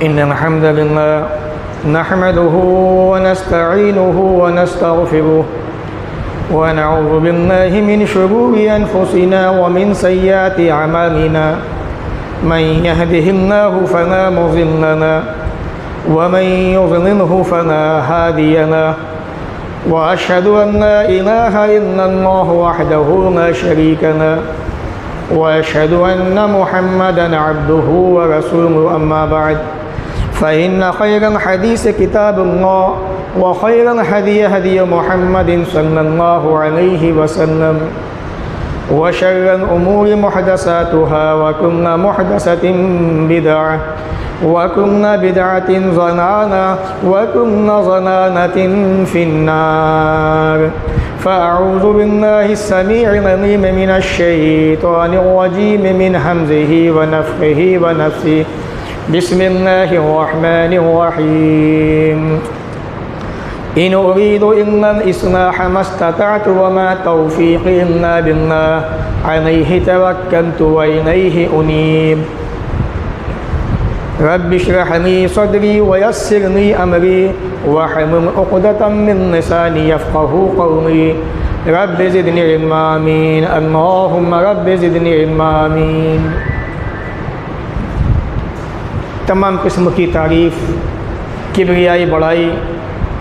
इन्नल हम्दलिल्लाह नहमदुहु व नस्तईनुहु व नस्तगफिरुहु व नऊज़ु बिल्लाहि मिन शुरूरि अनफुसिना व मिन सय्यिआति अमालिना मन यहदिहिल्लाहु फला मुज़िल्ल लहु व मन युज़लिल्हु फला हादिय लहु व अशहदु अन ला इलाहा इल्लल्लाहु वहदहु ला शरीका लहु व अशहदु अन्न मुहम्मदन अब्दुहु व रसूलुहु अम्मा बअद फ़इन्न खैरल हदीस किताबुल्लाह व खैरल हदी हदी मुहम्मदिन सल्लल्लाहु अलैहि वसल्लम व शर्रल उमूरि मुहदसातुहा व कुल्लु मुहदसतिन बिदअह व कुल्लु बिदअतिन ज़लालह व कुल्लु ज़लालतिन फिन्नार फ़अऊज़ु बिल्लाहि अस्समीइल अलीम मिनश शैतानिर रजीम मिन हम्ज़िहि व नफ़्ख़िहि व नफ़्सिहि बिस्मिल्लाहिर रहमानिर रहीम इन उरीदु इल्लल इस्लाह मस्ततअतु व मा तौफ़ीक़ी इल्ला बिल्लाह अलैहि तवक्कलतु व इलैहि उनीब रब्बि इश्रह ली सदरी व यस्सिर ली अमरी वहलुल उक़दतम मिन लिसानी यफ़क़हू क़ौली रब्बि ज़िदनी इल्मा आमीन अल्लाहुम्मा रब्बि ज़िदनी इल्मा आमीन। तमाम किस्म की तारीफ़, किबरियाई, बड़ाई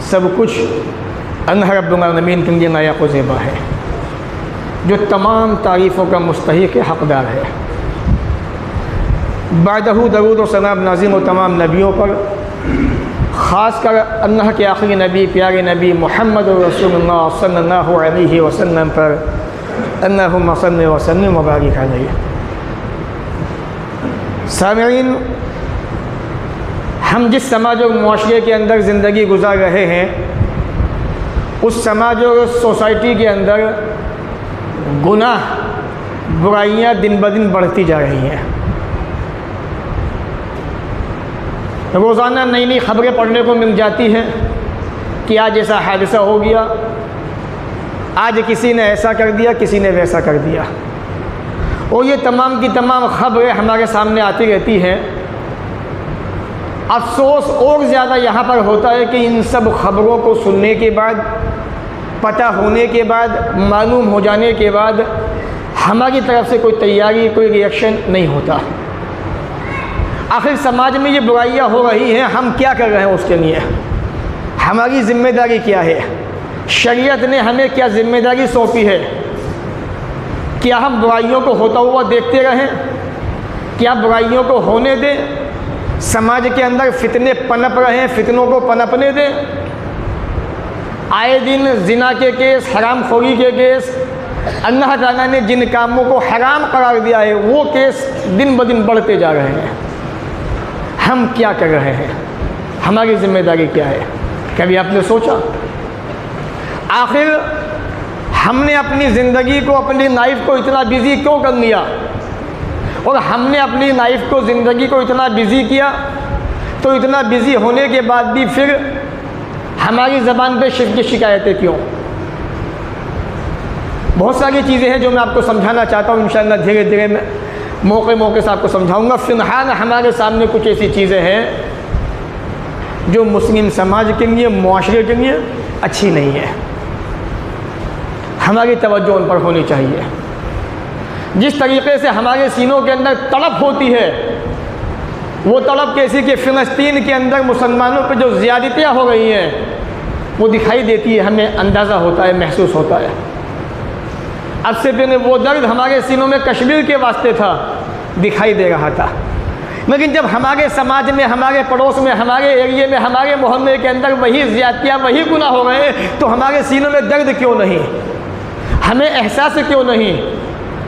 सब कुछ अल्लाह रब्बुल आलमीन के लिए लायक़ व ज़ेबा है, जो तमाम तारीफ़ों का मुस्तहिक़ हक़दार है। बादहू दरूद व सलाम नाज़िल व तमाम नबियों पर, ख़ासकर अल्लाह के आखिरी नबी प्यारे नबी मुहम्मद रसूलुल्लाह सल्लल्लाहु अलैहि वसल्लम पर अल्लाहुम्मा सल्लि व सल्लिम व बारिक अलैहि। सामिईन, हम जिस समाज और मुआशरे के अंदर ज़िंदगी गुजार रहे हैं, उस समाज और सोसाइटी के अंदर गुनाह, बुराइयाँ दिन ब दिन बढ़ती जा रही हैं। रोज़ाना नई नई ख़बरें पढ़ने को मिल जाती हैं कि आज ऐसा हादसा हो गया, आज किसी ने ऐसा कर दिया, किसी ने वैसा कर दिया, और ये तमाम की तमाम ख़बरें हमारे सामने आती रहती हैं। अफसोस और ज़्यादा यहाँ पर होता है कि इन सब ख़बरों को सुनने के बाद, पता होने के बाद, मालूम हो जाने के बाद हमारी तरफ से कोई तैयारी, कोई रिएक्शन नहीं होता। आखिर समाज में ये बुराइयाँ हो रही हैं, हम क्या कर रहे हैं उसके लिए? हमारी ज़िम्मेदारी क्या है? शरीयत ने हमें क्या ज़िम्मेदारी सौंपी है? क्या हम बुराइयों को होता हुआ देखते रहें? क्या बुराइयों को होने दें? समाज के अंदर फितने पनप रहे हैं, फितनों को पनपने दें? आए दिन ज़िना के केस, हरामखोरी के केस, अल्लाह ताला ने जिन कामों को हराम करार दिया है वो केस दिन ब दिन बढ़ते जा रहे हैं। हम क्या कर रहे हैं? हमारी ज़िम्मेदारी क्या है? कभी आपने सोचा? आखिर हमने अपनी ज़िंदगी को, अपनी लाइफ को इतना बिज़ी क्यों कर लिया? और हमने अपनी लाइफ को, ज़िंदगी को इतना बिज़ी किया, तो इतना बिज़ी होने के बाद भी फिर हमारी ज़बान पे शिर्क की शिकायतें क्यों? बहुत सारी चीज़ें हैं जो मैं आपको समझाना चाहता हूँ। इंशाअल्लाह धीरे धीरे मैं मौके से आपको समझाऊंगा। फ़िलहाल हमारे सामने कुछ ऐसी चीज़ें हैं जो मुस्लिम समाज के लिए, मुआशरे के लिए अच्छी नहीं है। हमारी तवज्जो उन पर होनी चाहिए। जिस तरीक़े से हमारे सीनों के अंदर तड़प होती है, वो तड़प कैसी कि फ़िलिस्तीन के अंदर मुसलमानों पर जो ज़्यादतियाँ हो रही हैं वो दिखाई देती है, हमें अंदाज़ा होता है, महसूस होता है। अब से पहले वो दर्द हमारे सीनों में कश्मीर के वास्ते था, दिखाई दे रहा था, लेकिन जब हमारे समाज में, हमारे पड़ोस में, हमारे एरिए में, हमारे मोहल्ले के अंदर वही ज़्यादतियाँ, वही गुनाह हो रहे हैं, तो हमारे सीनों में दर्द क्यों नहीं? हमें एहसास क्यों नहीं?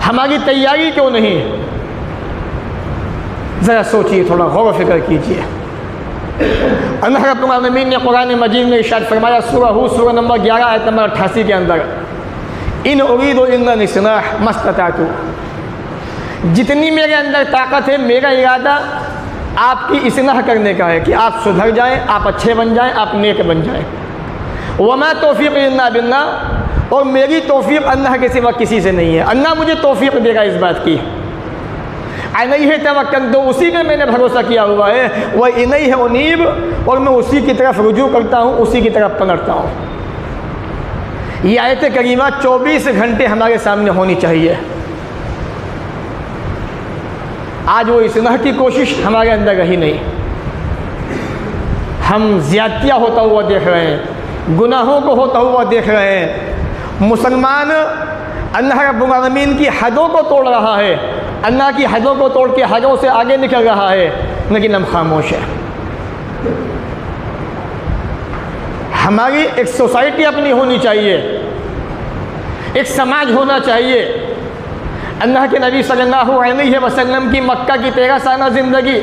हमारी तैयारी क्यों नहीं? ज़रा सोचिए, थोड़ा गौर व फिक्र कीजिए। अल्लाह रब्बुल आलमीन ने कुरान मजीद में इरशाद फरमाया, सूरह हूद सूरह नंबर 11 आयत नंबर 88 के अंदर, इन उरीदु इल्लल इस्लाह मस्ततअतु, जितनी मेरे अंदर ताकत है, मेरा इरादा आपकी इस्लाह करने का है कि आप सुधर जाएं, आप अच्छे बन जाएं, आप नेक बन जाएं। वमा तौफ़ीक़ इल्ला बिल्लाह, और मेरी तौफ़ीक़ अल्लाह के सिवा किसी से नहीं है। अल्लाह मुझे तौफ़ीक़ देगा इस बात की। अलैहि तवक्कलतु, उसी पे मैंने भरोसा किया हुआ है, वह इलैहि उनीब, और मैं उसी की तरफ रुजू करता हूँ, उसी की तरफ पलटता हूँ। ये आयत करीमा 24 घंटे हमारे सामने होनी चाहिए। आज वो इस्लाह की कोशिश हमारे अंदर रही नहीं। हम ज़्यादतियाँ होता हुआ देख रहे हैं, गुनाहों को होता हुआ देख रहे हैं। मुसलमान अल्लाह रब्बुल आलमीन की हदों को तोड़ रहा है, अल्लाह की हदों को तोड़ के हदों से आगे निकल रहा है, लेकिन हम खामोश हैं। हमारी एक सोसाइटी अपनी होनी चाहिए, एक समाज होना चाहिए। अल्लाह के नबी सल्लल्लाहु अलैहि वसल्लम की मक्का की 13 साल ज़िंदगी,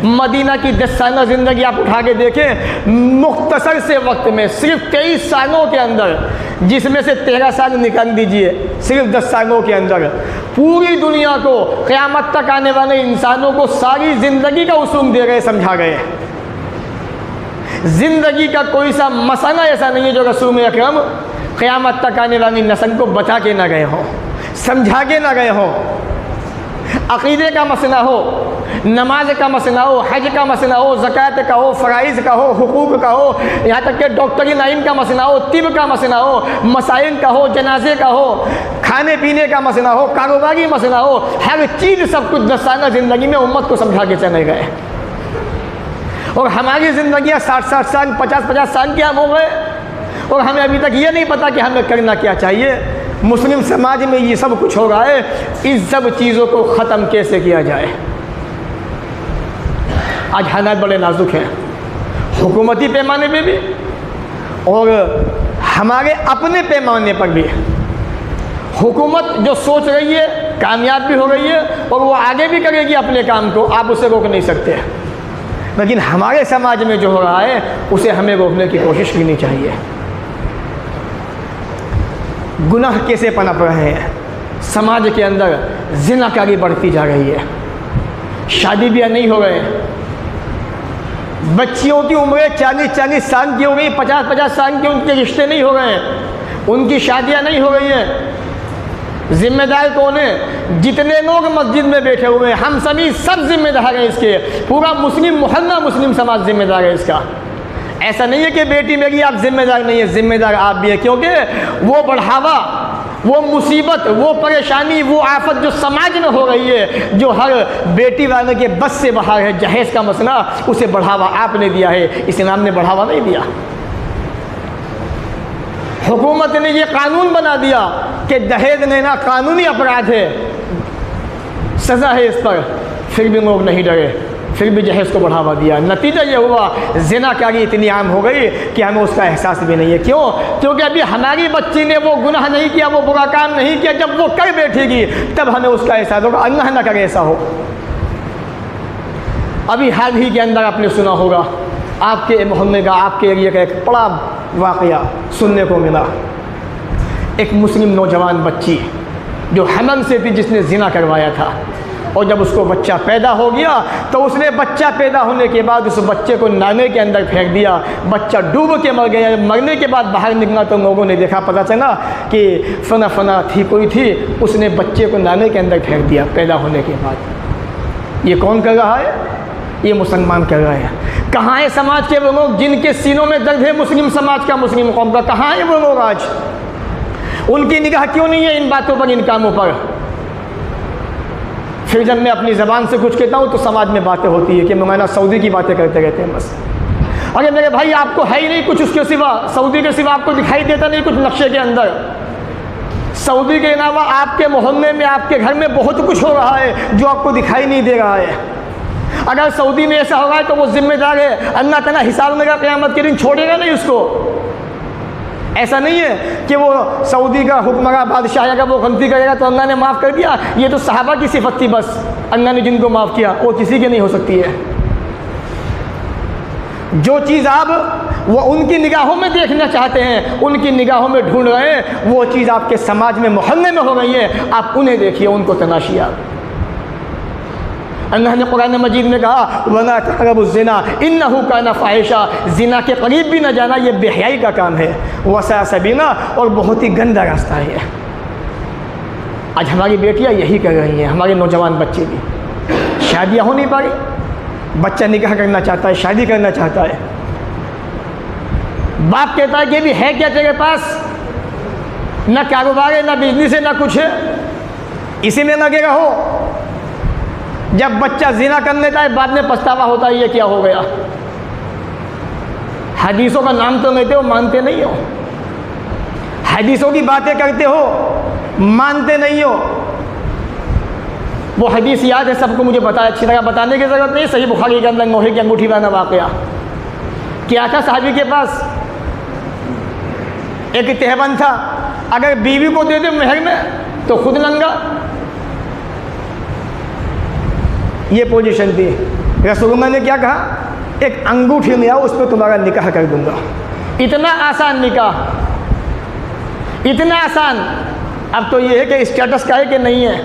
मदीना की 10 साल ज़िंदगी आप उठा के देखें, मुख्तसर से वक्त में सिर्फ 23 सालों के अंदर, जिसमें से 13 साल निकाल दीजिए, सिर्फ 10 सालों के अंदर पूरी दुनिया को, क़यामत तक आने वाले इंसानों को सारी ज़िंदगी का उसूल दे गए, समझा गए। ज़िंदगी का कोई सा मसला ऐसा नहीं है जो रसूल अकरम क़यामत तक आने वाली नस्ल को बता के ना गए हों, समझा के ना गए हों। अक़ीदे का मसला हो, नमाज का मसला हो, हज का मसला हो, ज़कात का हो, फ़राइज़ का हो, हुकूक का हो, यहाँ तक कि डॉक्टरी लाइन का मसला हो, तिब का मसला हो, मसाइल का हो, जनाजे का हो, खाने पीने का मसला हो, कारोबारी मसला हो, हर चीज़ सब कुछ 10 साल ज़िंदगी में उम्मत को समझा के चले गए। और हमारी ज़िंदगियाँ 60-60 साल, 50-50 साल के हम हो गए, और हमें अभी तक ये नहीं पता कि हमें करना क्या चाहिए। मुस्लिम समाज में ये सब कुछ हो रहा है, इस सब चीज़ों को ख़त्म कैसे किया जाए। आज हालात बड़े नाजुक हैं, हुकूमती पैमाने पे भी और हमारे अपने पैमाने पर भी। हुकूमत जो सोच रही है कामयाब भी हो रही है, और वो आगे भी करेगी अपने काम को, आप उसे रोक नहीं सकते। लेकिन हमारे समाज में जो हो रहा है उसे हमें रोकने की कोशिश करनी चाहिए। गुनाह कैसे पनप रहे हैं समाज के अंदर, ज़िनाकारी बढ़ती जा रही है, शादी ब्याह नहीं हो रहे हैं, बच्चियों की उम्रें 40-40 साल की हो गई, 50-50 साल के उनके रिश्ते नहीं हो रहे हैं, उनकी शादियां नहीं हो रही हैं। जिम्मेदार कौन है? जितने लोग मस्जिद में बैठे हुए हैं, हम सभी सब जिम्मेदार हैं इसके, पूरा मुस्लिम मोहल्ला, मुस्लिम समाज जिम्मेदार है इसका। ऐसा नहीं है कि बेटी मेरी आप जिम्मेदार नहीं है, जिम्मेदार आप भी है, क्योंकि वो बढ़ावा, वो मुसीबत, वो परेशानी, वो आफत जो समाज में हो रही है, जो हर बेटी वाले के बस से बाहर है, जहेज का मसला, उसे बढ़ावा आपने दिया है, इस्लाम ने बढ़ावा नहीं दिया। हुकूमत ने ये कानून बना दिया कि दहेज लेना कानूनी अपराध है, सज़ा है इस पर, फिर भी लोग नहीं डरे, फिर भी जहेज को बढ़ावा दिया। नतीजा ये हुआ ज़िनाकारी इतनी आम हो गई कि हमें उसका एहसास भी नहीं है। क्यों? क्योंकि अभी हमारी बच्ची ने वो गुनाह नहीं किया, वो बुरा काम नहीं किया, जब वो कर बैठेगी तब हमें उसका एहसास होगा। अल्लाह ना करे ऐसा हो। अभी हाल ही के अंदर आपने सुना होगा, आपके मोहल्ले का, आपके एरिया का एक बड़ा वाक़या सुनने को मिला। एक मुस्लिम नौजवान बच्ची जो हमल से थी, जिसने ज़िना करवाया था, और जब उसको बच्चा पैदा हो गया तो उसने बच्चा पैदा होने के बाद उस बच्चे को नाले के अंदर फेंक दिया। बच्चा डूब के मर गया। मरने के बाद बाहर निकला तो लोगों ने देखा, पता चला कि फना थी, कोई थी, उसने बच्चे को नाले के अंदर फेंक दिया पैदा होने के बाद। ये कौन कर रहा है? ये मुसलमान कर रहे हैं। कहाँ है समाज के वो लोग जिनके सीनों में दर्द है मुस्लिम समाज का, मुस्लिम कौम का? कहाँ है वो लोग आज? उनकी निगाह क्यों नहीं है इन बातों पर, इन कामों पर? फिर जब मैं अपनी ज़बान से कुछ कहता हूँ तो समाज में बातें होती है कि मौलाना सऊदी की बातें करते रहते हैं बस। अरे मेरे भाई, आपको है ही नहीं कुछ उसके सिवा, सऊदी के सिवा आपको दिखाई देता नहीं कुछ नक्शे के अंदर। सऊदी के अलावा आपके मोहल्ले में, आपके घर में बहुत कुछ हो रहा है जो आपको दिखाई नहीं दे रहा है। अगर सऊदी में ऐसा होगा तो वो जिम्मेदार है, अल्लाह ताला हिसाब लेगा, क़यामत के दिन छोड़ेगा नहीं उसको। ऐसा नहीं है कि वो सऊदी का हुक्मरान बादशाह अगर वो गलती करेगा तो अल्लाह ने माफ़ कर दिया, ये तो सहाबा की सिफत थी बस, अल्लाह ने जिनको माफ़ किया, वो किसी की नहीं हो सकती है। जो चीज़ आप वो उनकी निगाहों में देखना चाहते हैं, उनकी निगाहों में ढूंढ रहे हैं, वो चीज़ आपके समाज में, मोहल्ले में हो रही है, आप उन्हें देखिए, उनको तलाशिए आप। अल्लाह ने कुरान मजीद में कहा, वला तक़रबुज़्ज़िना इन्नहु काना फ़ाहिशा, ज़िना के करीब भी न जाना, ये बेहयाई का काम है, वसा सबीला, और बहुत ही गंदा रास्ता है। आज हमारी बेटियां यही कर रही हैं, हमारे नौजवान बच्चे भी। शादियाँ हो नहीं पा रही। बच्चा निकाह करना चाहता है, शादी करना चाहता है, बाप कहता है कि भी है क्या तेरे पास, ना कारोबार है, ना बिजनेस है, ना कुछ है, इसी में लगे रहो। जब बच्चा जिना कर लेता है बाद में पछतावा होता है ये क्या हो गया। हदीसों का नाम तो लेते हो, मानते नहीं हो, हदीसों की बातें करते हो, मानते नहीं हो। वो हदीस याद है सबको, मुझे पता है, अच्छी तरह बताने की ज़रूरत नहीं। सही बुखारी के अंदर लोहे की अंगूठी वाला वाक़या क्या था। साहबी के पास एक तहबंद था, अगर बीवी को दे दे महर में तो खुद नंगा, ये पोजीशन थी। रसूलुल्लाह ने क्या कहा, एक अंगूठी ले आओ, उस पर तुम्हारा निकाह कर दूंगा। इतना आसान निकाह, इतना आसान। अब तो ये है कि स्टेटस का है कि नहीं है।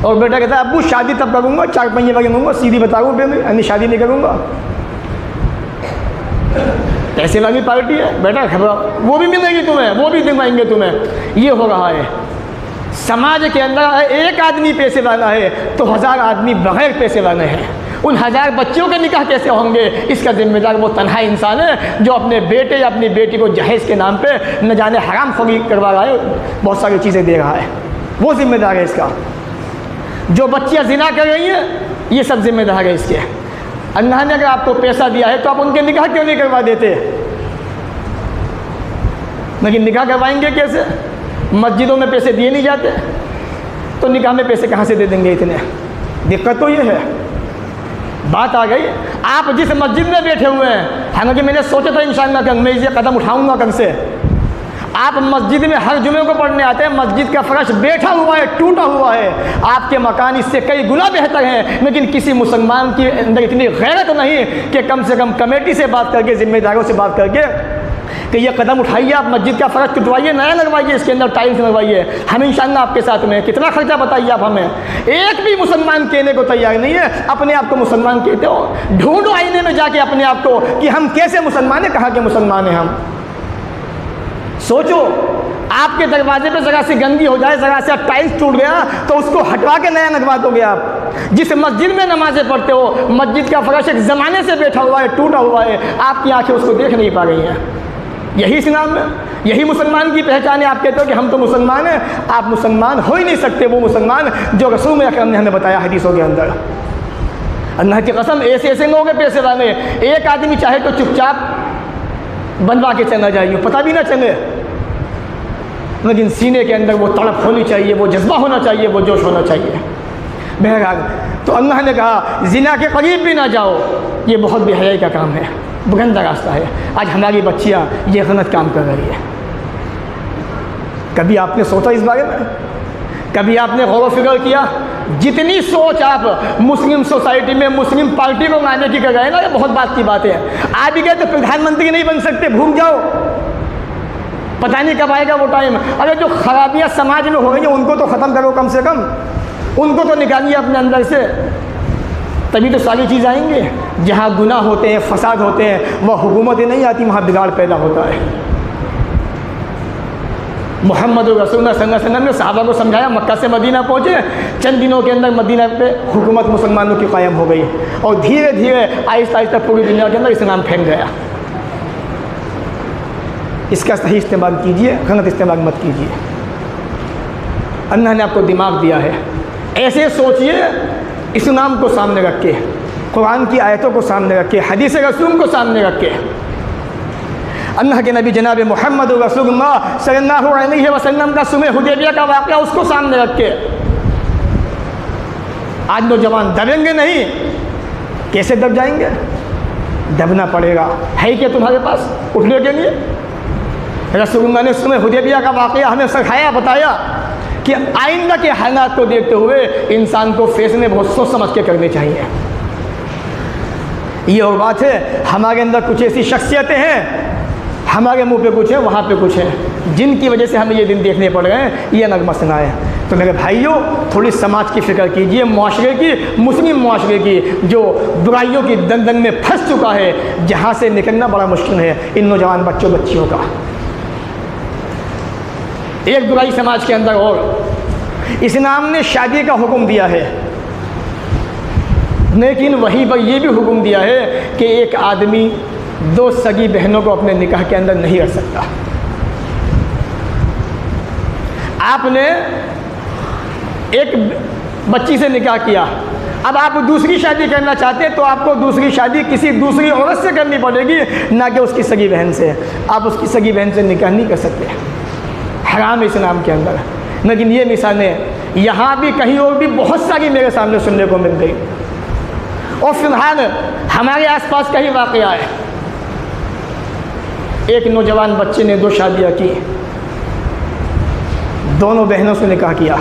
और बेटा कहता है अब्बू शादी तब करूँगा, 4 पहिए वाली लूँगा, सीधी बताऊँ फिर शादी नहीं करूँगा। पैसे वाली पार्टी है बेटा, खबर वो भी मिलेगी तुम्हें, वो भी दिलवाएंगे तुम्हें। ये हो रहा है समाज के अंदर। एक आदमी पैसे वाला है तो 1000 आदमी बगैर पैसे वाले हैं। उन 1000 बच्चों के निकाह कैसे होंगे, इसका जिम्मेदार वो तन्हा इंसान है जो अपने बेटे या अपनी बेटी को जहेज़ के नाम पे न जाने हराम खोरी करवा रहा है, बहुत सारी चीज़ें दे रहा है, वो जिम्मेदार है इसका। जो बच्चियाँ जिना कर रही हैं ये सब जिम्मेदार है इसके। अल्लाह ने अगर आपको पैसा दिया है तो आप उनके निकाह क्यों नहीं करवा देते। लेकिन निकाह करवाएंगे कैसे, मस्जिदों में पैसे दिए नहीं जाते तो निकाह में पैसे कहाँ से दे देंगे इतने। दिक्कत तो ये है। बात आ गई, आप जिस मस्जिद में बैठे हुए हैं, हालांकि मैंने सोचा था इंशाअल्लाह कल मैं ये कदम उठाऊंगा कल से। आप मस्जिद में हर जुमे को पढ़ने आते हैं, मस्जिद का फर्श बैठा हुआ है, टूटा हुआ है, आपके मकान इससे कई गुना बेहतर हैं, लेकिन किसी मुसलमान के अंदर इतनी गैरत नहीं कि कम से कम कमेटी से बात करके, जिम्मेदारों से बात करके कि ये कदम उठाइए, आप मस्जिद का फर्श टुटवाइए, नया लगवाइए, इसके अंदर टाइल्स लगवाइए, हम इंशाअल्लाह आपके साथ में। कितना खर्चा बताइए आप हमें। एक भी मुसलमान कहने को तैयार नहीं है। अपने आप को मुसलमान कहते हो, ढूंढो आईने में जाके अपने आप को कि हम कैसे मुसलमान हैं, कहाँ के मुसलमान हैं हम। सोचो, आपके दरवाजे पे ज़रा सी गंदी हो जाए, ज़रा सा टाइल्स टूट गया तो उसको हटवा के नया लगवा दोगे आप। जिस मस्जिद में नमाज़ें पढ़ते हो, मस्जिद का फर्श एक ज़माने से बैठा हुआ है, टूटा हुआ है, आपकी आंखें उसको देख नहीं पा रही हैं। यही इस्लाम है, यही मुसलमान की पहचान है। आप कहते हो कि हम तो मुसलमान हैं, आप मुसलमान हो ही नहीं सकते वो मुसलमान जो रसूल अकरम ने हमें बताया हदीसों के अंदर। अल्लाह की कसम, ऐसे ऐसे लोग हैं पैसे वाले। एक आदमी चाहे तो चुपचाप बनवा के चला जाइए, पता भी ना चले, लेकिन सीने के अंदर वो तड़प होनी चाहिए, वो जज्बा होना चाहिए, वो जोश होना चाहिए। बहरहाल तो अल्लाह ने कहा जिना के करीब भी ना जाओ, ये बहुत बेहयाई का काम है, गंदा रास्ता है। आज हमारी बच्चियाँ ये गलत काम कर रही है। कभी आपने सोचा इस बारे में, कभी आपने गौर फिक्र किया? जितनी सोच आप मुस्लिम सोसाइटी में मुस्लिम पार्टी को लाने की कर रहे हैं ना, ये बहुत बात की बात है। आप भी कहते प्रधानमंत्री नहीं बन सकते, भूल जाओ, पता नहीं कब आएगा वो टाइम। अरे जो खराबियाँ समाज में हो रही हैं उनको तो ख़त्म करो, कम से कम उनको तो निकालिए अपने अंदर से, तभी तो सारी चीज़ आएंगे। जहाँ गुनाह होते हैं, फसाद होते हैं, वह हुकूमतें नहीं आती, वहाँ बिगाड़ पैदा होता है। मोहम्मद रसूलुल्लाह सल्लल्लाहु अलैहि वसल्लम ने सहाबा को समझाया, मक्का से मदीना पहुँचे, चंद दिनों के अंदर मदीना पे हुकूमत मुसलमानों की कायम हो गई और धीरे धीरे आहिस्ता आहिस्ता पूरी दुनिया के अंदर इस्लाम फैल गया। इसका सही इस्तेमाल कीजिए, गलत इस्तेमाल मत कीजिए। अल्लाह ने आपको दिमाग दिया है, ऐसे सोचिए, इस्लाम को सामने रख के, कुरान की आयतों को सामने रख के, हदीस रसूल को सामने रख के, अल्लाह के नबी जनाब मोहम्मद रसूलुल्लाह सल्लल्लाहु अलैहि वसल्लम का सुलह हुदैबिया का वाक़या उसको सामने रख के। आज नौजवान दबेंगे नहीं, कैसे दब जाएंगे? दबना पड़ेगा। है क्या तुम्हारे पास उठने के लिए? रसूलुल्लाह ने सुलह हुदैबिया का वाक़या हमें सिखाया, बताया कि आइंदा के हालात को देखते हुए इंसान को फैसले बहुत सोच समझ के करने चाहिए। ये और बात है, हमारे अंदर कुछ ऐसी शख्सियतें हैं, हमारे मुंह पे कुछ है, वहाँ पे कुछ है, जिनकी वजह से हमें ये दिन देखने पड़ रहे हैं। ये अलग मसला है। तो मेरे भाइयों, थोड़ी समाज की फ़िक्र कीजिए, मुआशरे की, मुस्लिम मुआशरे की, जो बुराइयों की दलदल में फंस चुका है, जहाँ से निकलना बड़ा मुश्किल है इन नौजवान बच्चों बच्चियों का। एक बुराई समाज के अंदर और, इस्लाम ने शादी का हुक्म दिया है, लेकिन वहीं पर यह भी हुक्म दिया है कि एक आदमी 2 सगी बहनों को अपने निकाह के अंदर नहीं रख सकता। आपने एक बच्ची से निकाह किया, अब आप दूसरी शादी करना चाहते हैं तो आपको दूसरी शादी किसी दूसरी औरत से करनी पड़ेगी, ना कि उसकी सगी बहन से। आप उसकी सगी बहन से निकाह नहीं कर सकते, हराम है इस्लाम के अंदर। लेकिन ये मिसालें यहाँ भी कहीं और भी बहुत सारी मेरे सामने सुनने को मिल गई। और फिलहाल हमारे आसपास का ही वाक़या है। एक नौजवान बच्चे ने 2 शादियाँ की, दोनों बहनों से निकाह किया।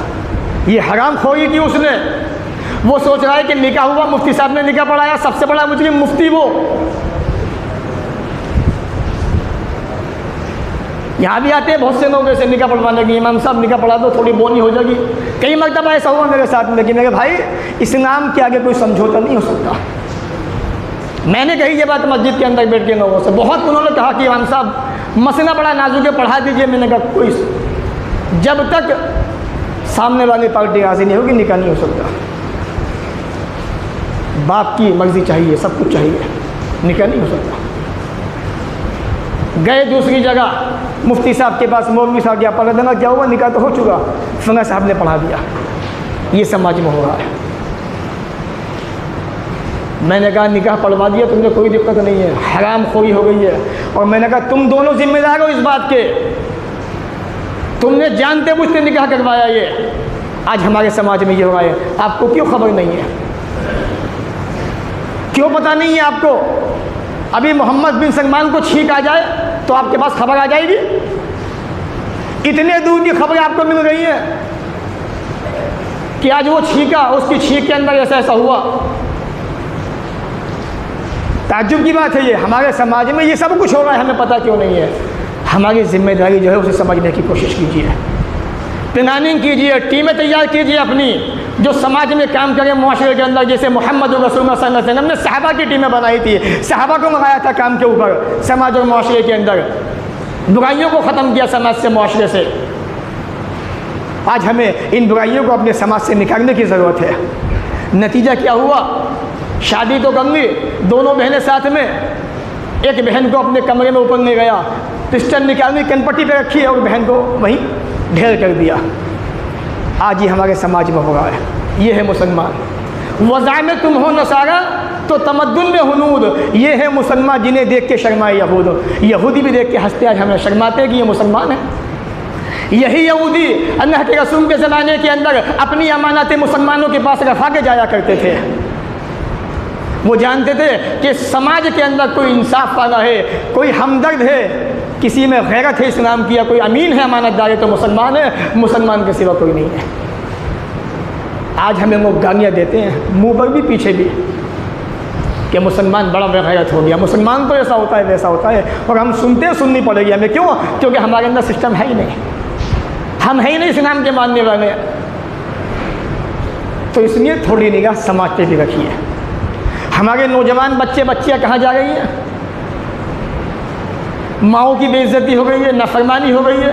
ये हराम खोरी की उसने। वो सोच रहा है कि निकाह हुआ, मुफ्ती साहब ने निकाह पढ़ाया, सबसे बड़ा मुजरिम मुफ्ती वो। यहाँ भी आते हैं बहुत से लोग ऐसे निकाह पढ़वाने की, इमाम साहब निकाह पढ़ा दो, थोड़ी बोनी हो जाएगी। कई मरतबा ऐसा हुआ मेरे साथ में कि मेरे भाई इस्लाम के आगे कोई समझौता नहीं हो सकता। मैंने कही ये बात मस्जिद के अंदर बैठ के लोगों से, बहुत उन्होंने कहा कि इमाम साहब मसला बड़ा नाजुक है, पढ़ा दीजिए। मैंने कहा कोई, जब तक सामने वाली पार्टी राज़ी नहीं होगी निकाह नहीं हो सकता। बाप की मर्ज़ी चाहिए, सब कुछ चाहिए, निकाह नहीं हो सकता। गए दूसरी जगह मुफ्ती साहब के पास, मौलवी साहब क्या पढ़ा देना, क्या हुआ, निकाह तो हो चुका, फना साहब ने पढ़ा दिया। ये समाज में हो रहा है। मैंने कहा निकाह पढ़वा दिया तुमने, कोई दिक्कत नहीं है, हराम खोरी हो गई है। और मैंने कहा तुम दोनों जिम्मेदार हो इस बात के, तुमने जानते बुझते निकाह करवाया। ये आज हमारे समाज में ये हो रहा है, आपको क्यों खबर नहीं है? क्यों पता नहीं है आपको? अभी मोहम्मद बिन सलमान को छींक आ जाए तो आपके पास खबर आ जाएगी। इतने दूर की खबरें आपको मिल रही हैं कि आज वो छींका, उसकी छींक के अंदर ऐसा ऐसा हुआ। ताज्जुब की बात है ये, हमारे समाज में ये सब कुछ हो रहा है, हमें पता क्यों नहीं है? हमारी जिम्मेदारी जो है उसे समझने की कोशिश कीजिए, प्लानिंग कीजिए, टीमें तैयार कीजिए अपनी, जो समाज में काम करें मुआशरे के अंदर। जैसे मोहम्मद रसूलुल्लाह सल्लल्लाहु अलैहि वसल्लम ने सहाबा की टीमें बनाई थी, सहाबा को लगाया था काम के ऊपर, समाज और मुआशरे के अंदर बुराइयों को ख़त्म किया समाज से, मुआशरे से। आज हमें इन बुराइयों को अपने समाज से निकालने की ज़रूरत है। नतीजा क्या हुआ? शादी तो कर ली, दोनों बहनें साथ में, एक बहन को अपने कमरे में ऊपर ले गया, पिस्टल निकालनी कनपट्टी पे रखी और बहन को वहीं ढेर कर दिया। आज ये हमारे समाज में हो रहा है। ये है मुसलमान। वज़ा में तुम हो नसारा तो तमद्दुन में हुनूद। ये है मुसलमान जिन्हें देख के शर्माए यहूद। यहूदी भी देख के हंसते, आज हमें शर्माते कि ये मुसलमान है। यही यहूदी अल्लाह के रसूल के ज़माने के अंदर अपनी अमानतें मुसलमानों के पास रखा के जाया करते थे। वो जानते थे कि समाज के अंदर कोई इंसाफ वाला है, कोई हमदर्द है, किसी में गैरत है इस्लाम की, या कोई अमीन है, अमानतदार है तो मुसलमान है, मुसलमान के सिवा कोई नहीं है। आज हमें लोग गालियाँ देते हैं, मुंह पर भी पीछे भी, कि मुसलमान बड़ा बेगैरत हो गया, मुसलमान तो ऐसा होता है वैसा होता है। और हम सुनते हैं, सुननी पड़ेगी हमें। क्यों? क्योंकि हमारे अंदर सिस्टम है ही नहीं, हम है ही नहीं इस्लाम के मानने वाले। तो इसलिए थोड़ी निगाह समाज पे भी रखिए। हमारे नौजवान बच्चे बच्चियाँ कहाँ जा रही हैं? माओ की बेइज्जती हो गई है, नाफरमानी हो गई है,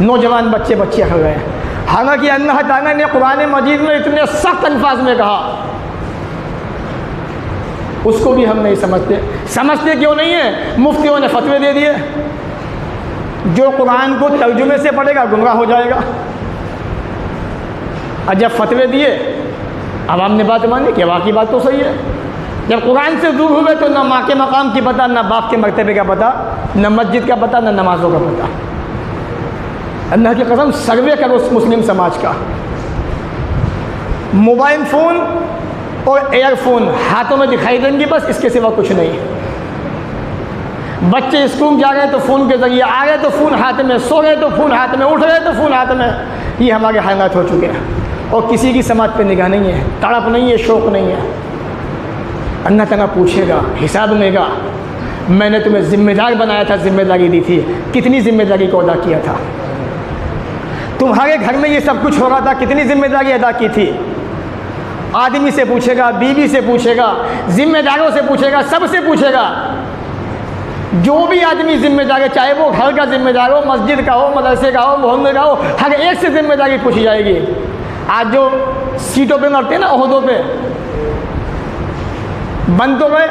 नौजवान बच्चे बच्चियाँ हो गए हैं। हालांकि अल्लाह ताला ने कुरान मजीद में इतने सख्त अल्फाज में कहा, उसको भी हम नहीं समझते। समझते क्यों नहीं है? मुफ्तियों ने फतवे दे दिए, जो कुरान को तर्जुमे से पढ़ेगा गुमराह हो जाएगा। और जब फतवे दिए, अवाम ने बात मानी कि वाकई बात तो सही है। जब कुरान से दूर हुए तो ना माँ के मकाम की पता, ना बाप के मर्तबे का पता, ना मस्जिद का पता, ना नमाज़ों का पता। अल्लाह की कसम, सर्वे करो मुस्लिम समाज का। मोबाइल फ़ोन और एयरफोन हाथों में दिखाई देंगी, बस इसके सिवा कुछ नहीं। बच्चे स्कूल जा रहे तो फ़ोन के ज़रिए, आ रहे तो फ़ोन हाथ में, सो रहे तो फ़ोन हाथ में, उठ रहे तो फ़ोन हाथ में। ये हमारे हालात हो चुके हैं। और किसी की समाज पे निगाह नहीं है, तड़प नहीं है, शौक़ नहीं है। अल्लाह ताला पूछेगा, हिसाब लेगा, मैंने तुम्हें ज़िम्मेदार बनाया था, ज़िम्मेदारी दी थी, कितनी ज़िम्मेदारी को अदा किया था? तुम्हारे घर में ये सब कुछ हो रहा था, कितनी ज़िम्मेदारी अदा की थी? आदमी से पूछेगा, बीवी से पूछेगा, ज़िम्मेदारों से पूछेगा, सबसे पूछेगा। जो भी आदमी ज़िम्मेदार है, चाहे वो घर का ज़िम्मेदार हो, मस्जिद का हो, मदरसे का हो, मोहल्ले का हो, हर एक से ज़िम्मेदारी पूछी जाएगी। आज जो सीटों पे मरते हैं ना, ओहदों पे, बंद तो गए,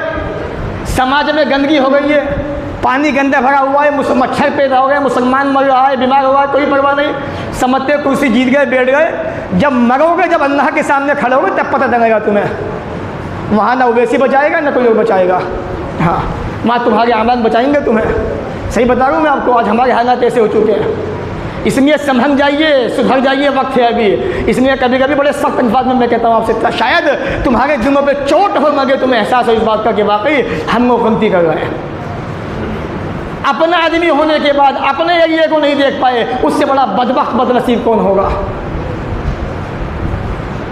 समाज में गंदगी हो गई है, पानी गंदा भरा हुआ है, मच्छर पैदा हो गए, मुसलमान मर रहा है, बीमार हुआ है, कोई परवाह नहीं, समझते कुर्सी जीत गए, बैठ गए। जब मरोगे, जब अल्लाह के सामने खड़े होगे, तब पता चलेगा तुम्हें। वहाँ ना ओवैसी बचाएगा ना कोई और बचाएगा। हाँ, वहाँ तुम्हारे आमद बचाएंगे तुम्हें। सही बता रहा हूँ मैं आपको, आज हमारे हालात ऐसे हो चुके हैं। इसलिए संभल जाइए, सुधर जाइए, वक्त है अभी। इसलिए कभी कभी बड़े सख्त अल्फाज में मैं कहता हूँ आपसे, शायद तुम्हारे दिलों पे चोट हो, मगर तुम्हें एहसास हो इस बात का कि वाकई हम वो गलती कर रहे हैं। अपना आदमी होने के बाद अपने एरिए को नहीं देख पाए, उससे बड़ा बदबख्त बदनसीब कौन होगा।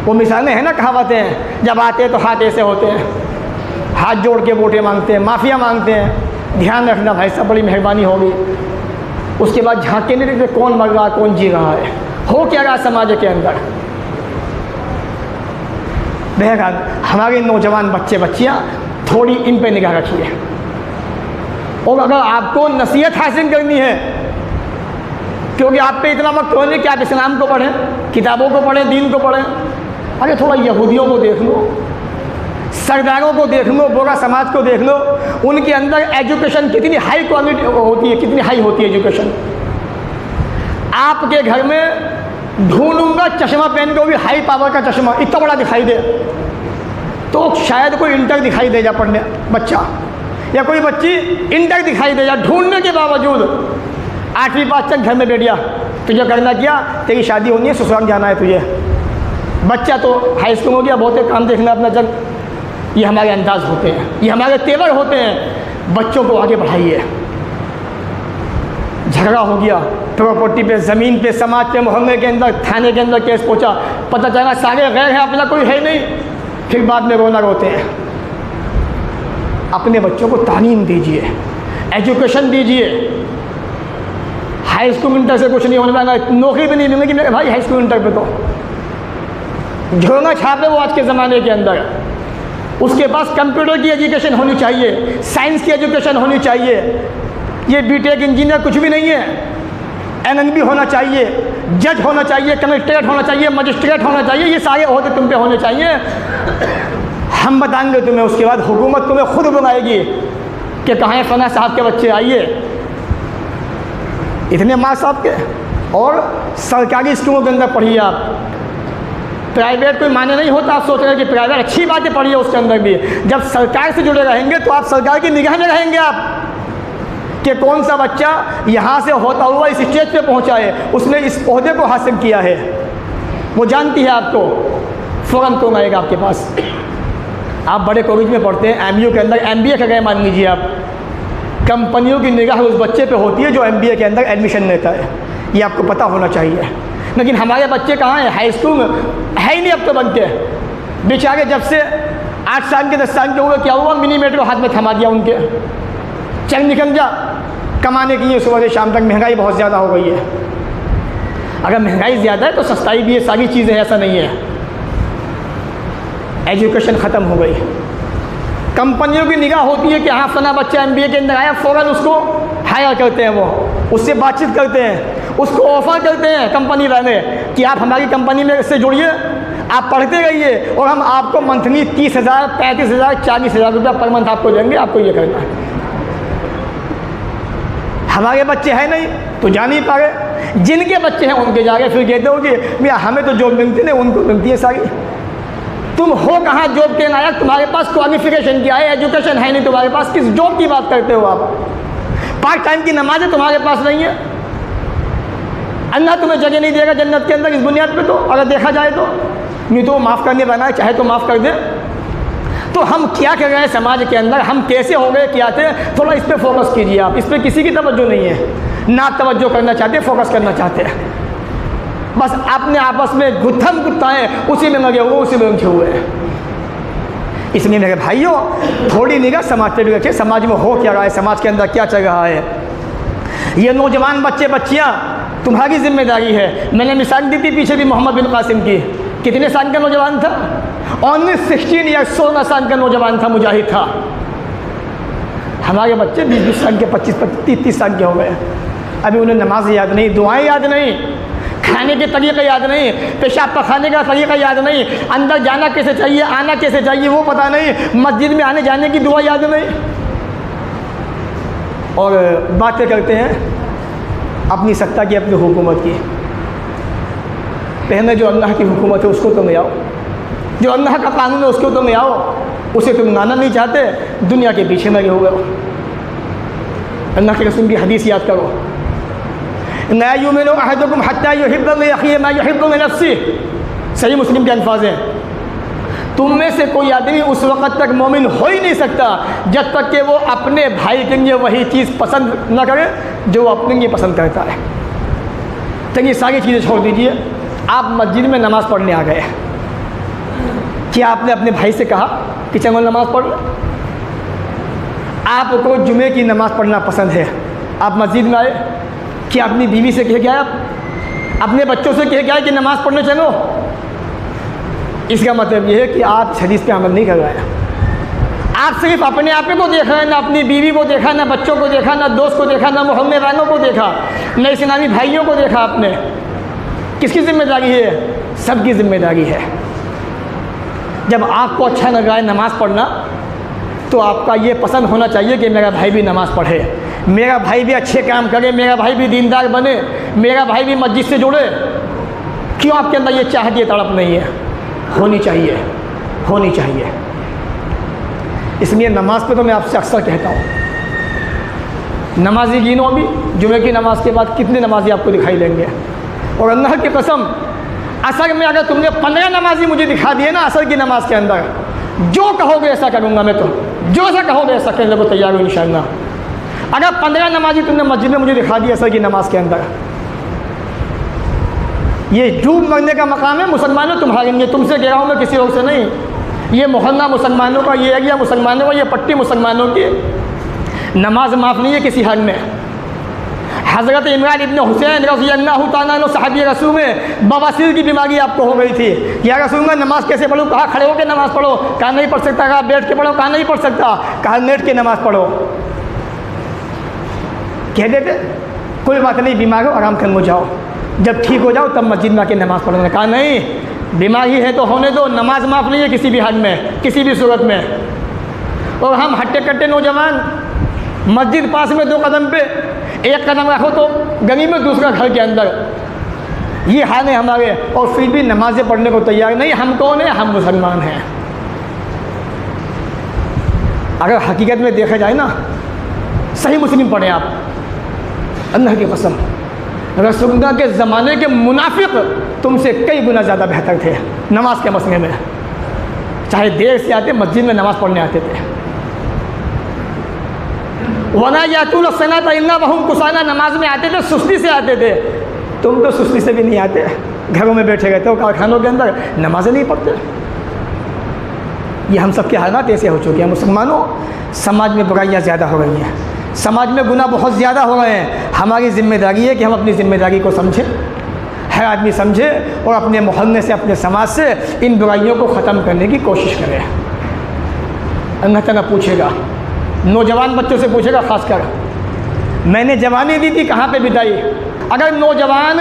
वो मिसालें हैं ना, कहावतें, जब आते हैं तो हाथ ऐसे होते हैं, हाथ जोड़ के वोटें मांगते हैं, माफिया मांगते हैं। ध्यान रखना भाई साहब, बड़ी मेहरबानी होगी। उसके बाद झांके नहीं देखते कौन मर रहा, कौन जी रहा है, हो क्या रहा समाज के अंदर। बहरहाल हमारे नौजवान बच्चे बच्चियाँ थोड़ी इन पे निगाह रखिए। और अगर आपको नसीहत हासिल करनी है, क्योंकि आप पे इतना वक्त हो नहीं कि आप इस्लाम को पढ़ें, किताबों को पढ़ें, दीन को पढ़ें, अरे थोड़ा यहूदियों को देख लो, सरदारों को देख लो, बोरा समाज को देख लो, उनके अंदर एजुकेशन कितनी हाई क्वालिटी होती है, कितनी हाई होती है एजुकेशन। आपके घर में ढूंढूंगा चश्मा पहन के, वो भी हाई पावर का चश्मा, इतना बड़ा दिखाई दे, तो शायद कोई इंटर दिखाई दे जा पढ़ने बच्चा, या कोई बच्ची इंटर दिखाई दे जा, ढूंढने के बावजूद 8वीं पास तक घर में बैठ गया। तुझे करना क्या, तेरी शादी होनी है, ससुराल जाना है तुझे। बच्चा तो हाई स्कूल हो गया, बहुत काम देखना अपना जग। ये हमारे अंदाज होते हैं, ये हमारे तेवर होते हैं। बच्चों को आगे बढ़ाइए। झगड़ा हो गया प्रॉपर्टी पे, ज़मीन पे, समाज पे, मोहल्ले के अंदर, थाने के अंदर केस पहुंचा, पता चला सारे गैर हैं, अपना कोई है नहीं, फिर बाद में रोना रोते हैं। अपने बच्चों को तालीम दीजिए, एजुकेशन दीजिए। हाई स्कूल इंटर से कुछ नहीं होने वाला, नौकरी भी नहीं मिलेगी मेरे भाई हाई स्कूल इंटर पे, तो झोंगा छापे वो आज के ज़माने के अंदर। उसके पास कंप्यूटर की एजुकेशन होनी चाहिए, साइंस की एजुकेशन होनी चाहिए। ये बीटेक इंजीनियर कुछ भी नहीं है, एलएलबी होना चाहिए, जज होना चाहिए, कलेक्ट्रेट होना चाहिए, मजिस्ट्रेट होना चाहिए, ये सारे ओहदे तुम पे होने चाहिए। हम बताएंगे तुम्हें, उसके बाद हुकूमत तुम्हें खुद बुलाएगी कि कहाँ हैं फना साहब के बच्चे, आइए। इतने मार्क्स आपके, और सरकारी स्कूलों के अंदर पढ़िए आप, प्राइवेट कोई माने नहीं होता। आप सोच रहे हैं कि प्राइवेट अच्छी बात है, पढ़िए उसके अंदर भी। जब सरकार से जुड़े रहेंगे तो आप सरकार की निगाह में रहेंगे आप, कि कौन सा बच्चा यहाँ से होता हुआ इस स्टेज पे पहुँचा है, उसने इस ओहदे को हासिल किया है, वो जानती है आपको, फ़ौरन कौन आएगा आपके पास। आप बड़े कॉलेज में पढ़ते हैं, एमयू के अंदर एमबीए कर गए मान लीजिए आप, कंपनियों की निगाह उस बच्चे पे होती है जो एमबीए के अंदर एडमिशन लेता है, ये आपको पता होना चाहिए। लेकिन हमारे बच्चे कहाँ हैं, हाई स्कूल में है ही नहीं अब तो बनते। बेचारे जब से 8 साल के 10 साल के हुए, क्या हुआ, मिनी मेट्रो हाथ में थमा दिया उनके, चल निकल जा कमाने के लिए, सुबह से शाम तक। महंगाई बहुत ज़्यादा हो गई है। अगर महंगाई ज़्यादा है तो सस्ताई भी है, सारी चीज़ें, ऐसा नहीं है। एजुकेशन ख़त्म हो गई। कंपनियों की निगाह होती है कि हाँ फला बच्चा एमबीए के अंदर आया, फ़ौरन उसको हायर करते हैं, वो उससे बातचीत करते हैं, उसको ऑफ़र करते हैं कंपनी वाले कि आप हमारी कंपनी में इससे जुड़िए, आप पढ़ते रहिए और हम आपको मंथली 30,000, 35,000, 40,000 रुपया पर मंथ आपको देंगे, आपको ये करना है। हमारे बच्चे हैं नहीं तो जा नहीं पा रहे, जिनके बच्चे हैं उनके जा रहे, फिर कहते हो कि भैया हमें तो जॉब मिलती नहीं, उनको मिलती है सारी। तुम हो कहाँ जॉब के लायक, तुम्हारे पास क्वालिफिकेशन क्या है, एजुकेशन है नहीं तुम्हारे पास, किस जॉब की बात करते हो आप। पार्ट टाइम की नमाज़ें तुम्हारे पास नहीं है। अल्लाह तुम्हें जगह नहीं देगा जन्नत के अंदर इस बुनियाद पे, तो अगर देखा जाए तो नहीं तो माफ़ करने वाला है, चाहे तो माफ़ कर दे। तो हम क्या कर रहे हैं समाज के अंदर, हम कैसे हो गए, क्या थे, थोड़ा इस पर फोकस कीजिए आप। इस पर किसी की तवज्जो नहीं है, ना तवज्जो करना चाहते, फोकस करना चाहते हैं। बस अपने आपस में गुत्थम गुत्थाएँ उसी में लगे हुए, उसी में उलझे हुए हैं। इसलिए मेरे भाइयों, थोड़ी निगाह समाज पे भी रखिए, समाज में हो क्या रहा है, समाज के अंदर क्या चल रहा है। ये नौजवान बच्चे बच्चियाँ तुम्हारी जिम्मेदारी है। मैंने मिसाल दी थी पीछे भी मोहम्मद बिन कासिम की, कितने साल का नौजवान था, ओनली 16 या 16 साल का नौजवान था, मुजाहिद था। हमारे बच्चे 20-20 साल के, 25-30 साल के हो गए, अभी उन्हें नमाज याद नहीं, दुआएं याद नहीं, खाने के तरीक़े याद नहीं, पेशाब पखाने का तरीक़ा याद नहीं, अंदर जाना कैसे चाहिए, आना कैसे चाहिए वो पता नहीं, मस्जिद में आने जाने की दुआ याद नहीं, और बातें करते हैं अपनी सत्ता की, अपनी हुकूमत की। पहले जो अल्लाह की हुकूमत है उसको तो ले आओ, जो अल्लाह का कानून है उसको तो ले आओ, उसे तुम मानना नहीं चाहते, दुनिया के पीछे लगे हुए हो। अल्लाह के रसूल की हदीस याद करो, ला युमिनु अहदुकुम हत्ता युहिब्बा li अखीहि मा युहिब्बु li नफ्सिहि, सही मुस्लिम के अल्फाज हैं। तुम में से कोई आदमी उस वक़्त तक मोमिन हो ही नहीं सकता जब तक कि वो अपने भाई के लिए वही चीज़ पसंद न करे जो वो अपने लिए पसंद करता है। तो ये सारी चीज़ें छोड़ दीजिए, आप मस्जिद में नमाज़ पढ़ने आ गए, क्या आपने अपने भाई से कहा कि चलो नमाज़ पढ़ लो? आपको जुमे की नमाज़ पढ़ना पसंद है, आप मस्जिद में आए, क्या अपनी बीवी से कह के आए, आप अपने बच्चों से कह के आए कि नमाज़ पढ़ने चलो? इसका मतलब ये है कि आप इस हदीस पे अमल नहीं कर रहे हैं। आप सिर्फ अपने आप को देख रहे हैं, ना अपनी बीवी को देखा, ना बच्चों को देखा, ना दोस्त को देखा, ना मोहल्ले वालों को देखा, ना इस्लामी भाइयों को देखा आपने। किसकी जिम्मेदारी है? सबकी जिम्मेदारी है। जब आपको अच्छा लग रहा है नमाज़ पढ़ना, तो आपका ये पसंद होना चाहिए कि मेरा भाई भी नमाज़ पढ़े, मेरा भाई भी अच्छे काम करे, मेरा भाई भी दीनदार बने, मेरा भाई भी मस्जिद से जुड़े। क्यों आपके अंदर ये चाहत, ये तड़प नहीं है? होनी चाहिए, होनी चाहिए। इसलिए नमाज पे तो मैं आपसे अक्सर कहता हूँ, नमाजी गिनो अभी जुमे की नमाज के बाद कितने नमाजी आपको दिखाई देंगे। और अल्लाह की कसम, असर में अगर तुमने 15 नमाजी मुझे दिखा दिए ना असर की नमाज के अंदर, जो कहोगे ऐसा करूँगा मैं, तो जो ऐसा कहोगे ऐसा करने को तैयार हूँ इंशाअल्लाह। अगर 15 नमाजी तुमने मस्जिद में मुझे दिखा दी असर की नमाज के अंदर, ये डूब मरने का मकाम है मुसलमानों तुम्हारे लिए, तुमसे कह रहा हूँ मैं, किसी और से नहीं। ये मोहल्ला मुसलमानों का, ये एरिया मुसलमानों का, ये पट्टी मुसलमानों की। नमाज माफ़ नहीं है किसी हाल में। हज़रत इमरान इब्न हुसैन रज़ियल्लाहु ताला अन्हु सहाबी रसूल में बवासीर की बीमारी आपको हो गई थी। या रसूल में नमाज कैसे पढ़ूँ? कहा खड़े होकर नमाज़ पढ़ो, कहा नहीं पढ़ सकता, कहा बैठ के पढ़ो, कहा नहीं पढ़ सकता, कहा लेट के नमाज़ पढ़ो। कह देते कोई बात नहीं, बीमार हो आराम कर जाओ, जब ठीक हो जाओ तब मस्जिद में आके नमाज़ पढ़ो। कहा नहीं, बीमारी है तो होने दो, नमाज माफ़ नहीं है किसी भी हाल में, किसी भी सूरत में। और हम हट्टे कट्टे नौजवान, मस्जिद पास में 2 कदम पे, एक कदम रखो तो गली में, दूसरा घर के अंदर, ये हाल है हमारे। और फिर भी नमाज़ें पढ़ने को तैयार नहीं। हम कौन है? हम मुसलमान हैं। अगर हकीकत में देखा जाए ना, सही मुस्लिम पढ़ें आप, अल्लाह की कसम, रसूलुल्लाह के ज़माने के मुनाफिक तुमसे कई गुना ज़्यादा बेहतर थे नमाज के मसले में। चाहे देर से आते, मस्जिद में नमाज़ पढ़ने आते थे। वला यातून सलात इल्ला वहुम कुसाला, नमाज में आते थे सुस्ती से आते थे। तुम तो सुस्ती से भी नहीं आते, घरों में बैठे रहते हो, कारखानों के अंदर, नमाज़ें नहीं पढ़ते। ये हम सब के हालात ऐसे हो चुके हैं मुसलमानों। समाज में बुराइयाँ ज़्यादा हो रही हैं, समाज में गुनाह बहुत ज़्यादा हो रहे हैं। हमारी ज़िम्मेदारी है कि हम अपनी ज़िम्मेदारी को समझें, हर आदमी समझे, और अपने मोहल्ले से, अपने समाज से इन बुराइयों को ख़त्म करने की कोशिश करें। अल्लाह ताला पूछेगा, नौजवान बच्चों से पूछेगा ख़ासकर, मैंने जवानी दी थी कहाँ पे बिताई? अगर नौजवान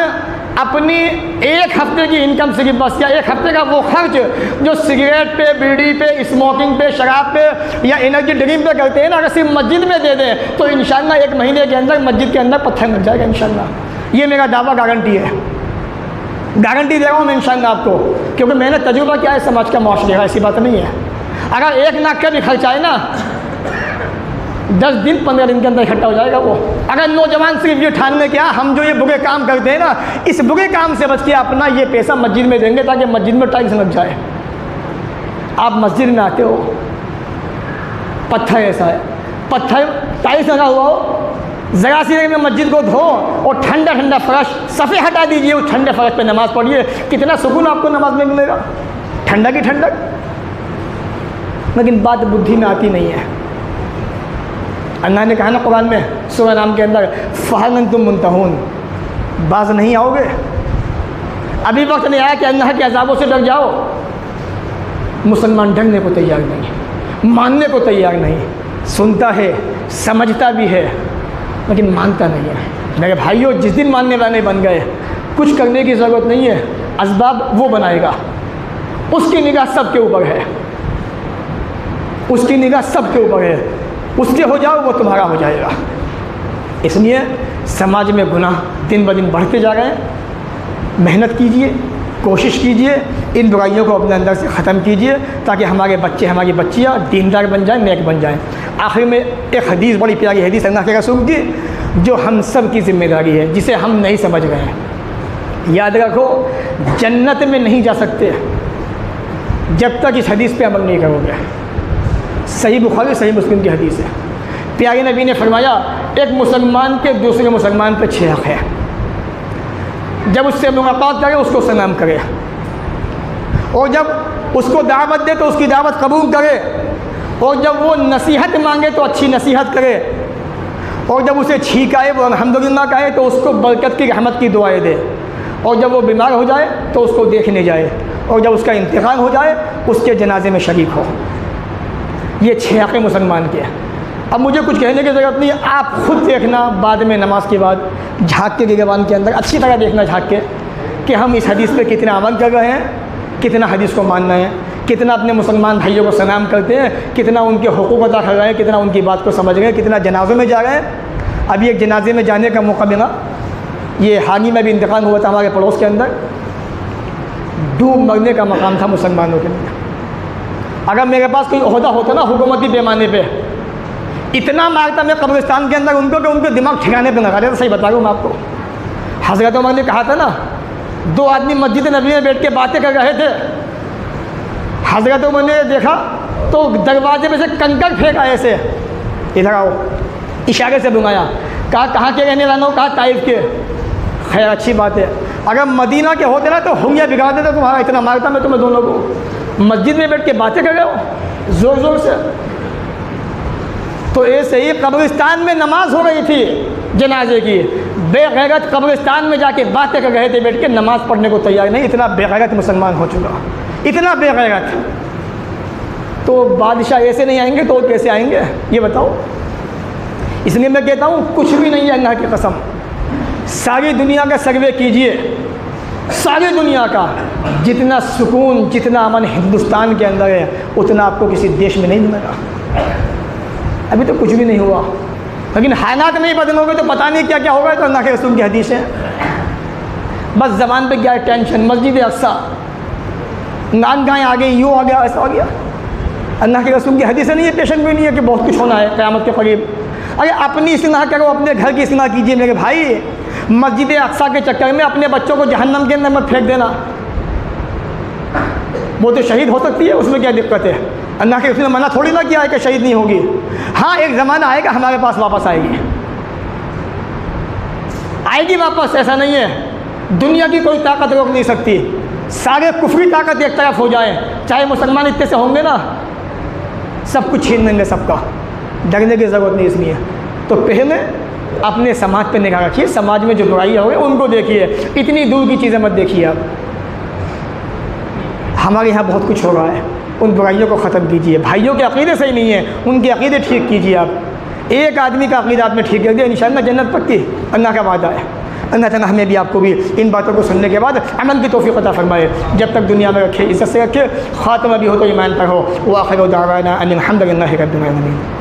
अपनी 1 हफ्ते की इनकम सिर्फ बस, या 1 हफ्ते का वो खर्च जो सिगरेट पे, बीड़ी पे, स्मोकिंग पे, शराब पे या एनर्जी ड्रिंक पे करते हैं ना, अगर सिर्फ मस्जिद में दे दें तो इंशाअल्लाह 1 महीने के अंदर मस्जिद के अंदर पत्थर लग जाएगा इंशाअल्लाह। ये मेरा दावा, गारंटी है, गारंटी दे रहा हूँ मैं इंशाअल्लाह आपको, क्योंकि मैंने तजुर्बा किया है समाज का, मुआशरे का। ऐसी बात नहीं है। अगर 1 लाख का भी खर्चा है ना, 10 दिन 15 दिन के अंदर इकट्ठा हो जाएगा वो। अगर नौजवान सिर्फ ये ठान में क्या, हम जो ये बुरे काम करते हैं ना, इस बुरे काम से बच के अपना ये पैसा मस्जिद में देंगे ताकि मस्जिद में टाइल्स लग जाए। आप मस्जिद में आते हो, पत्थर ऐसा है, पत्थर टाइल्स लगा हुआ हो, ज़रा सी में मस्जिद को धो और ठंडा ठंडा फर्श सफ़े हटा दीजिए, उस ठंडे फर्श पे नमाज़ पढ़िए, कितना सुकून आपको नमाज में मिलेगा, ठंडा की ठंडक। लेकिन बात बुद्धि में आती नहीं है। अल्लाह ने कहा ना कुरान में, सूरह नाम के अंदर, फ़हल अंतुम मुंतहून, बाज नहीं आओगे? अभी वक्त नहीं आया कि अल्लाह के अज़ाबों से डर जाओ। मुसलमान डरने को तैयार नहीं, मानने को तैयार नहीं, सुनता है, समझता भी है, लेकिन मानता नहीं है। मेरे भाइयों, जिस दिन मानने वाले बन गए, कुछ करने की ज़रूरत नहीं है, असबाब वो बनाएगा। उसकी निगाह सबके ऊपर है, उसकी निगाह सबके ऊपर है, उसके हो जाओ वो तुम्हारा हो जाएगा। इसलिए समाज में गुनाह दिन ब दिन बढ़ते जा रहे हैं। मेहनत कीजिए, कोशिश कीजिए, इन बुराइयों को अपने अंदर से ख़त्म कीजिए ताकि हमारे बच्चे, हमारी बच्चियाँ दीनदार बन जाएं, नेक बन जाएं। आखिर में एक हदीस, बड़ी प्यारी हदीस अल्लाह के रसूल की, जो हम सब की ज़िम्मेदारी है, जिसे हम नहीं समझ रहे हैं। याद रखो, जन्नत में नहीं जा सकते जब तक इस हदीस पे अमल नहीं करोगे। सही बुखारी सही मुस्लिम की हदीस है। प्यारे नबी ने फरमाया, एक मुसलमान के दूसरे मुसलमान पे 6 हक़ है। जब उससे मुलाकात करे उसको सलाम करे, और जब उसको दावत दे तो उसकी दावत कबूल करे, और जब वो नसीहत मांगे तो अच्छी नसीहत करे, और जब उसे छींक आए वो अल्हम्दुलिल्लाह कहे तो उसको बरकत की रहमत की दुआएं दे, और जब वो बीमार हो जाए तो उसको देखने जाए, और जब उसका इंतकाल हो जाए उसके जनाजे में शरीक हो। ये 6 हक़ मुसलमान के हैं। अब मुझे कुछ कहने की ज़रूरत नहीं है, आप खुद देखना बाद में नमाज के बाद, झाँक के गिरबान के अंदर अच्छी तरह देखना, झाँक के, कि हम इस हदीस पे कितना अमल कर रहे हैं, कितना हदीस को मानना है, कितना अपने मुसलमान भाइयों को सलाम करते हैं, कितना उनके हुकूक अदा कर रहे हैं, कितना उनकी बात को समझ रहे हैं, कितना जनाज़ों में जा रहे हैं। अभी एक जनाजे में जाने का मौका मिला, ये हाल ही में भी इंतकाल हुआ था हमारे पड़ोस के अंदर। डूब मरने का मकाम था मुसलमानों के लिए। अगर मेरे पास कोई ओहदा होता ना हुकूमती पैमाने पे, इतना मारता मैं कब्रिस्तान के अंदर उनको कि उनके दिमाग ठिकाने पे लगा देता। सही बता रहा हूँ मैं आपको। हज़रत उमर ने कहा था ना, 2 आदमी मस्जिद नबी में बैठ के बातें कर रहे थे। हज़रत उमर ने देखा तो दरवाजे में से कंकड़ फेंका ऐसे, इधर आओ, इशारे से बुलाया, कहा कहाँ के रहने वाले हो? कहा ताइफ के। खैर अच्छी बात है, अगर मदीना के होते ना तो हुंगिया बिगाड़ देते तुम्हारा, इतना मारता मैं तुम्हें दोनों को। मस्जिद में बैठ के बातें कर रहे हो ज़ोर ज़ोर से। तो ऐसे ही कब्रिस्तान में नमाज हो रही थी जनाजे की, बेगैरत कब्रिस्तान में जाके बातें कर रहे थे बैठ के, नमाज पढ़ने को तैयार नहीं। इतना बेगैरत मुसलमान हो चुका, इतना बेगैरत। तो बादशाह ऐसे नहीं आएंगे तो कैसे आएंगे ये बताओ। इसलिए मैं कहता हूँ कुछ भी नहीं है अल्लाह की कसम। सारी दुनिया का सर्वे कीजिए, सारी दुनिया का, जितना सुकून, जितना अमन हिंदुस्तान के अंदर है उतना आपको किसी देश में नहीं मिलेगा। अभी तो कुछ भी नहीं हुआ, लेकिन हालात नहीं बदलोगे तो पता नहीं क्या क्या होगा। तो अल्लाह के रसूल की हदीस है, बस ज़बान पे क्या है टेंशन, मस्जिद अक्सा, नाक गाय आ गई, यूँ आ गया, ऐसा हो गया। अल्लाह के रसूल की हदीस नहीं है, पेशन भी नहीं है कि बहुत कुछ होना है क़यामत के करीब। अरे अपनी इस्लाह करो, अपने घर की इस्लाह कीजिए मेरे भाई। मस्जिद अक्सा के चक्कर में अपने बच्चों को जहन्नम के अंदर मत फेंक देना। वो तो शहीद हो सकती है, उसमें क्या दिक्कत है? अल्लाह के रसूल ने मना थोड़ी ना किया है कि शहीद नहीं होगी। हाँ, एक ज़माना आएगा हमारे पास वापस आएगी, आएगी वापस, ऐसा नहीं है। दुनिया की कोई ताकत रोक नहीं सकती। सारे कुफरी ताकत एक तरफ हो जाए, चाहे मुसलमान इतने से होंगे ना, सब कुछ छीन लेंगे सबका, डरने की ज़रूरत नहीं। इसलिए तो पहले अपने समाज पे निगाह रखिए, समाज में जो बुराइयाँ हो गई उनको देखिए, इतनी दूर की चीज़ें मत देखिए। आप हमारे यहाँ बहुत कुछ हो रहा है, उन बुराइयों को ख़त्म कीजिए। भाइयों के अक़ीदे सही नहीं है, उनके अक़ीदे ठीक कीजिए। आप एक आदमी का अक़ीदा आपने ठीक कर दिया, इंशाअल्लाह जन्नत पक्की, अल्लाह का वादा है। अल्लाह ताला हमें भी आपको भी इन बातों को सुनने के बाद अमल की तौफ़ीक़ अता फ़रमाए। जब तक दुनिया में रखे, इज़्ज़त से रखे, ख़ात्मा भी हो तो ईमान पर हो। व आख़िर दावाना अनिल हम्दुलिल्लाहि रब्बिल आलमीन।